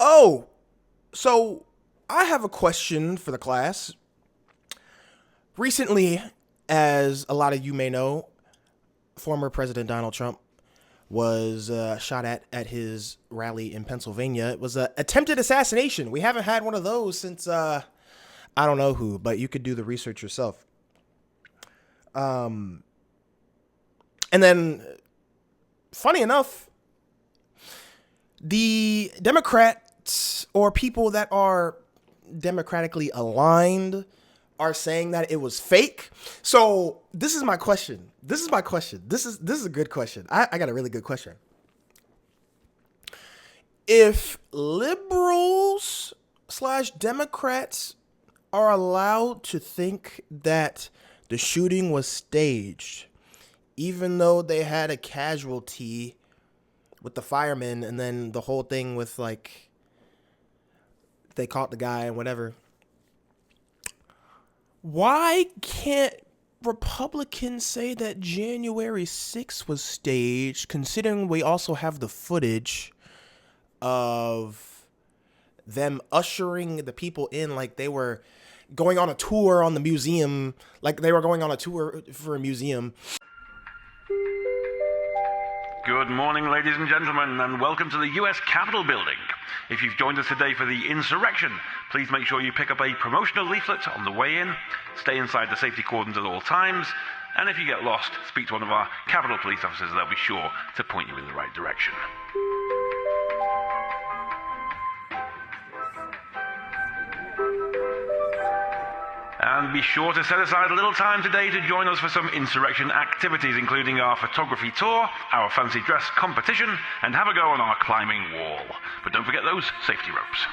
Oh, so I have a question for the class. Recently, as a lot of you may know, former President Donald Trump was shot at his rally in Pennsylvania. It was an attempted assassination. We haven't had one of those since I don't know who, but you could do the research yourself. And then, funny enough, the Democrats or people that are democratically aligned are saying that it was fake. So this is my question. This is a good question. I got a really good question. If liberals / Democrats are allowed to think that the shooting was staged, even though they had a casualty with the firemen, and then the whole thing with like they caught the guy and whatever, why can't Republicans say that January 6th was staged, considering we also have the footage of them ushering the people in like they were going on a tour on the museum, like they were going on a tour for a museum. Good morning, ladies and gentlemen, and welcome to the U.S. Capitol building. If you've joined us today for the insurrection, please make sure you pick up a promotional leaflet on the way in, stay inside the safety cordons at all times, and if you get lost, speak to one of our Capitol police officers. They'll be sure to point you in the right direction. And be sure to set aside a little time today to join us for some insurrection activities, including our photography tour, our fancy dress competition, and have a go on our climbing wall. But don't forget those safety ropes.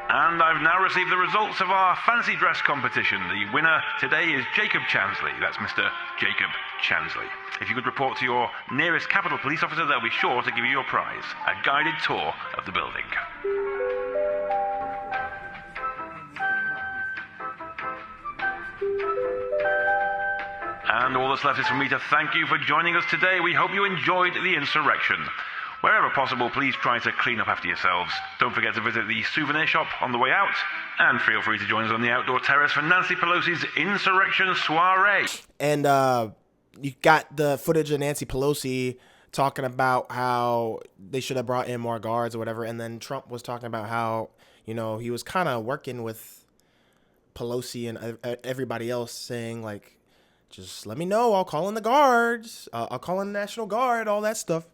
And I've now received the results of our fancy dress competition. The winner today is Jacob Chansley. That's Mr. Jacob Chansley. If you could report to your nearest Capitol Police officer, they'll be sure to give you your prize, a guided tour of the building. And all that's left is for me to thank you for joining us today. We hope you enjoyed the insurrection. Wherever possible, please try to clean up after yourselves. Don't forget to visit the souvenir shop on the way out, and feel free to join us on the outdoor terrace for Nancy Pelosi's insurrection soiree. And you got the footage of Nancy Pelosi talking about how they should have brought in more guards or whatever, and then Trump was talking about how, you know, he was kind of working with Pelosi and everybody else, saying like, just let me know, I'll call in the guards, I'll call in the National Guard, all that stuff.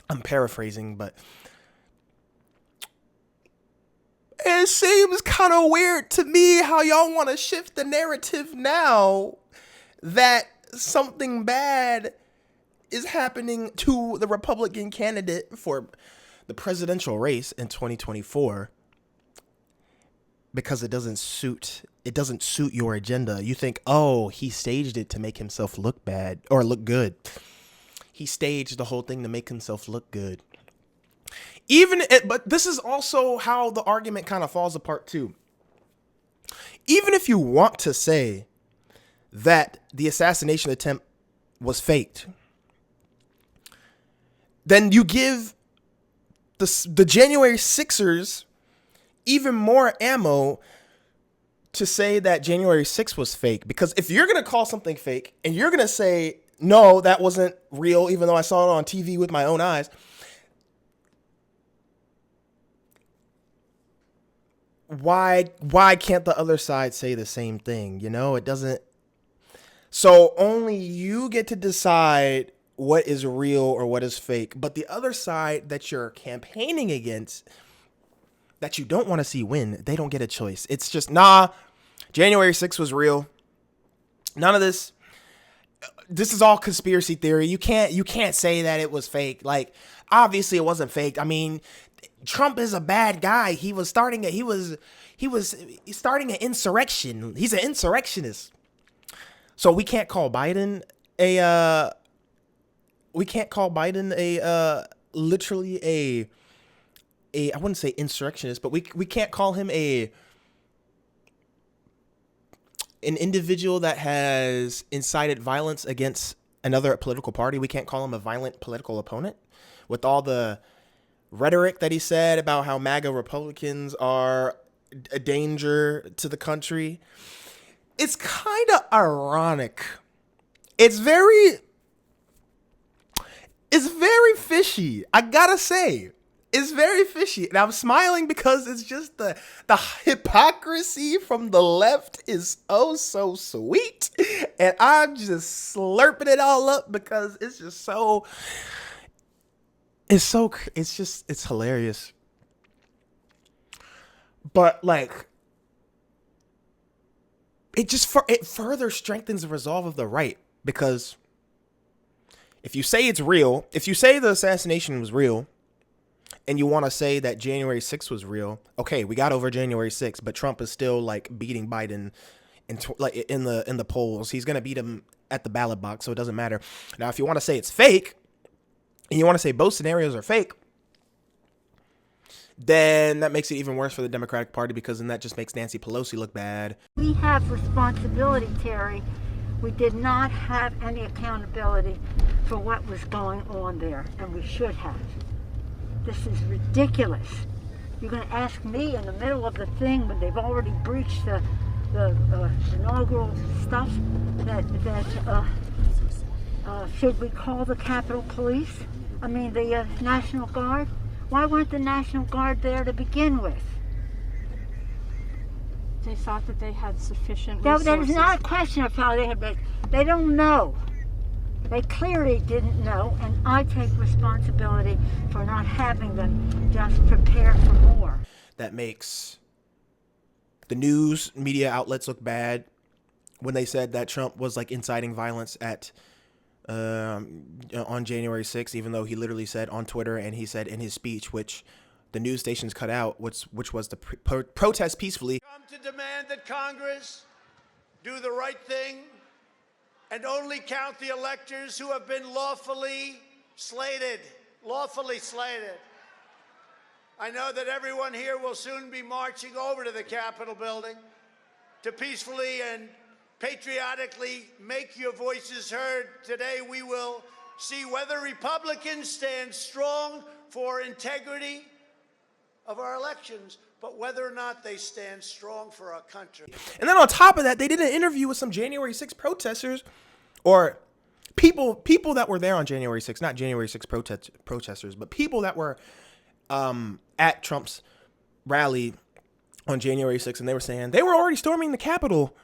I'm paraphrasing, but it seems kind of weird to me how y'all want to shift the narrative now that something bad is happening to the Republican candidate for the presidential race in 2024 because it doesn't suit your agenda. You think, oh, he staged it to make himself look bad or look good. He staged the whole thing to make himself look good. But this is also how the argument kind of falls apart too. Even if you want to say that the assassination attempt was faked, then you give the January 6ers even more ammo to say that January 6th was fake. Because if you're going to call something fake and you're going to say, no, that wasn't real, even though I saw it on TV with my own eyes, why can't the other side say the same thing? You know, it doesn't. So only you get to decide what is real or what is fake. But the other side that you're campaigning against, that you don't want to see win, they don't get a choice. It's just, nah, January 6th was real. None of this. This is all conspiracy theory. You can't say that it was fake. Like, obviously it wasn't fake. I mean, Trump is a bad guy. He was starting an insurrection. He's an insurrectionist. So we can't call Biden literally a I wouldn't say insurrectionist, but we can't call him an individual that has incited violence against another political party, we can't call him a violent political opponent? With all the rhetoric that he said about how MAGA Republicans are a danger to the country, it's kind of ironic. It's very fishy. I gotta say, it's very fishy. And I'm smiling because it's just the hypocrisy from the left is oh so sweet. And I'm just slurping it all up because it's just so, it's hilarious. But like, it further strengthens the resolve of the right, because if you say it's real, if you say the assassination was real, and you want to say that January 6th was real, okay, we got over January 6th, but Trump is still like beating Biden in the polls. He's gonna beat him at the ballot box, so it doesn't matter. Now, if you want to say it's fake, and you want to say both scenarios are fake, then that makes it even worse for the Democratic Party, because then that just makes Nancy Pelosi look bad. We have responsibility, Terry. We did not have any accountability for what was going on there, and we should have. This is ridiculous. You're going to ask me in the middle of the thing when they've already breached the inaugural stuff that should we call the Capitol Police? I mean the National Guard? Why weren't the National Guard there to begin with? They thought that they had sufficient resources. That is not a question of how they had been. They don't know. They clearly didn't know, and I take responsibility for not having them just prepare for more. That makes the news media outlets look bad when they said that Trump was like inciting violence at on January 6th, even though he literally said on Twitter, and he said in his speech, which the news stations cut out, which was to protest peacefully. Come to demand that Congress do the right thing and only count the electors who have been lawfully slated. I know that everyone here will soon be marching over to the Capitol building to peacefully and patriotically make your voices heard. Today we will see whether Republicans stand strong for integrity of our elections, but whether or not they stand strong for our country. And then on top of that, they did an interview with some January 6th protesters, or people that were there on January 6th, not January 6th protesters, but people that were at Trump's rally on January 6th, and they were saying they were already storming the Capitol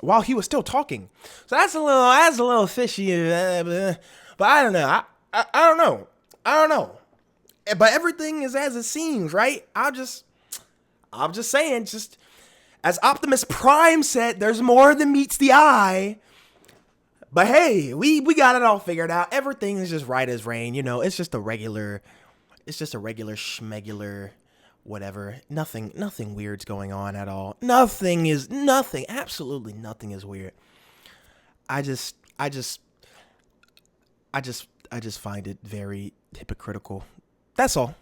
while he was still talking. So that's a little fishy, but I don't know. I don't know. But everything is as it seems, right? I'm just saying, just as Optimus Prime said, there's more than meets the eye. But hey, we got it all figured out. Everything is just right as rain. You know, it's just a regular schmegular, whatever. Nothing weird's going on at all. Absolutely nothing is weird. I just find it very hypocritical. That's all.